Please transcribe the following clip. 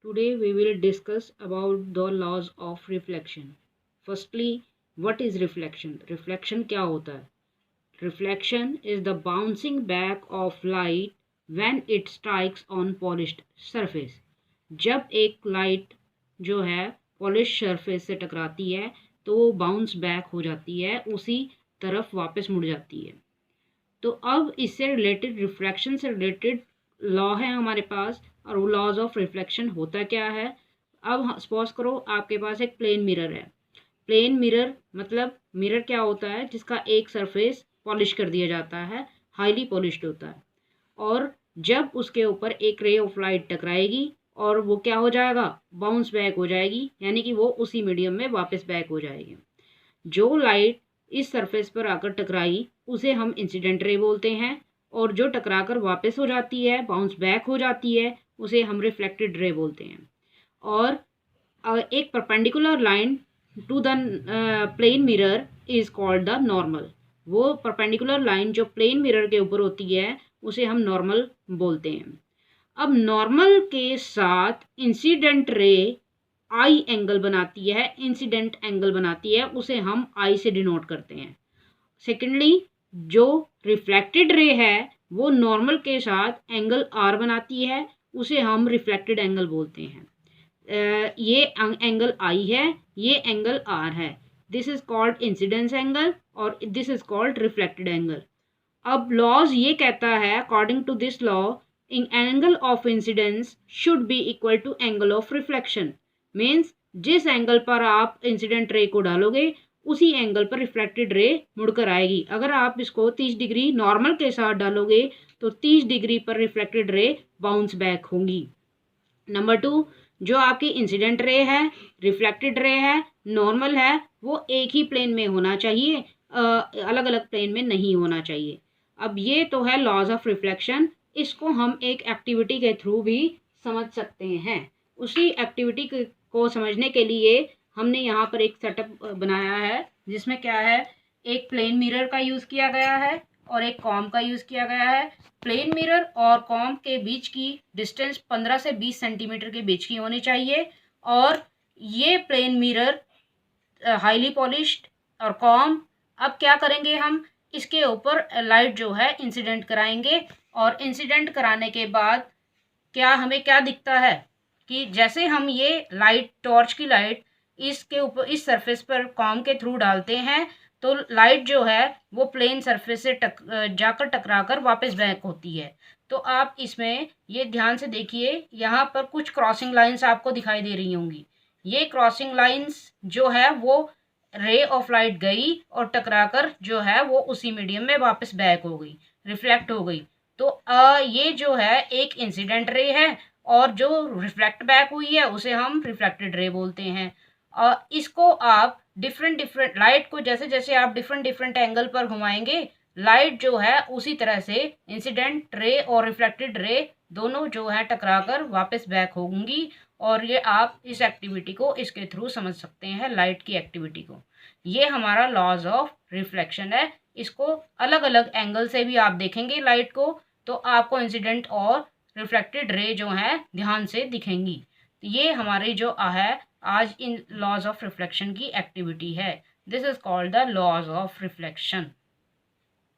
Today we will discuss about the laws of reflection. Firstly, what is reflection? Reflection क्या होता है? Reflection is the bouncing back of light when it strikes on polished surface. जब एक light जो है polish surface से टकराती है तो वो बाउंस बैक हो जाती है, उसी तरफ वापस मुड़ जाती है। तो अब इससे रिलेटेड रिफ्रैक्शन से रिलेटेड लॉ है हमारे पास, और वो लॉज ऑफ रिफ्लेक्शन होता क्या है। अब सपोज करो आपके पास एक प्लेन मिरर है। प्लेन मिरर मतलब मिरर क्या होता है, जिसका एक सरफेस पॉलिश कर दिया जाता है, हाईली पॉलिश्ड होता है, और जब उसके ऊपर एक रे ऑफ लाइट टकराएगी और वो क्या हो जाएगा, बाउंस बैक हो जाएगी, यानी कि वो उसी मीडियम में वापस बैक हो जाएगी। जो लाइट इस सरफेस पर आकर टकराई उसे हम इंसिडेंट रे बोलते हैं, और जो टकराकर वापस हो जाती है, बाउंस बैक हो जाती है, उसे हम रिफ्लेक्टेड रे बोलते हैं। और एक perpendicular line to the plane mirror is called the normal. वो परपेंडिकुलर लाइन जो प्लेन मिरर के ऊपर होती है उसे हम नॉर्मल बोलते हैं। अब नॉर्मल के साथ इंसिडेंट रे आई एंगल बनाती है, इंसिडेंट एंगल बनाती है, उसे हम आई से डिनोट करते हैं। सेकेंडली, जो रिफ्लेक्टेड रे है वो नॉर्मल के साथ एंगल आर बनाती है, उसे हम रिफ्लेक्टेड एंगल बोलते हैं। ये एंगल आई है, ये एंगल आर है। This is called incidence angle और this is called reflected angle. अब लॉज ये कहता है, according to this law, in angle of incidence should be equal to angle of reflection. Means जिस angle पर आप इंसिडेंट रे को डालोगे उसी एंगल पर रिफ्लेक्टेड रे मुड़कर आएगी। अगर आप इसको 30 डिग्री नॉर्मल के साथ डालोगे तो 30 डिग्री पर रिफ्लेक्टेड रे बाउंस बैक होंगी। नंबर 2, जो आपकी इंसिडेंट रे है, रिफ्लेक्टेड रे है, नॉर्मल है, वो एक ही प्लेन में होना चाहिए, अलग अलग प्लेन में नहीं होना चाहिए। अब ये तो है लॉज ऑफ रिफ्लेक्शन, इसको हम एक एक्टिविटी के थ्रू भी समझ सकते हैं। उसी एक्टिविटी को समझने के लिए हमने यहाँ पर एक सेटअप बनाया है, जिसमें क्या है, एक प्लेन मिरर का यूज़ किया गया है और एक कॉम का यूज़ किया गया है। प्लेन मिरर और कॉम के बीच की डिस्टेंस 15 से 20 सेंटीमीटर के बीच की होनी चाहिए, और ये प्लेन मिरर हाईली पॉलिश्ड और कॉम। अब क्या करेंगे, हम इसके ऊपर लाइट जो है इंसिडेंट कराएंगे, और इंसिडेंट कराने के बाद क्या हमें क्या दिखता है कि जैसे हम ये लाइट, टॉर्च की लाइट इसके ऊपर इस सरफेस पर कॉम के थ्रू डालते हैं तो लाइट जो है वो प्लेन सरफेस से जाकर टकराकर वापस बैक होती है। तो आप इसमें ये ध्यान से देखिए, यहाँ पर कुछ क्रॉसिंग लाइंस आपको दिखाई दे रही होंगी। ये क्रॉसिंग लाइंस जो है वो रे ऑफ लाइट गई और टकराकर जो है वो उसी मीडियम में वापस बैक हो गई, रिफ्लेक्ट हो गई। तो ये जो है एक इंसिडेंट रे है, और जो रिफ्लेक्ट बैक हुई है उसे हम रिफ्लेक्टेड रे बोलते हैं। और इसको आप डिफरेंट डिफरेंट लाइट को जैसे जैसे आप डिफरेंट डिफरेंट एंगल पर घुमाएंगे, लाइट जो है उसी तरह से इंसिडेंट रे और रिफ्लेक्टेड रे दोनों जो है टकराकर वापस बैक होंगी। और ये आप इस एक्टिविटी को इसके थ्रू समझ सकते हैं, लाइट की एक्टिविटी को। ये हमारा लॉज ऑफ रिफ्लेक्शन है। इसको अलग अलग एंगल से भी आप देखेंगे लाइट को, तो आपको इंसिडेंट और रिफ्लेक्टेड रे जो हैं ध्यान से दिखेंगी। ये हमारी जो है आज इन लॉज ऑफ रिफ्लेक्शन की एक्टिविटी है। This is called the laws of reflection.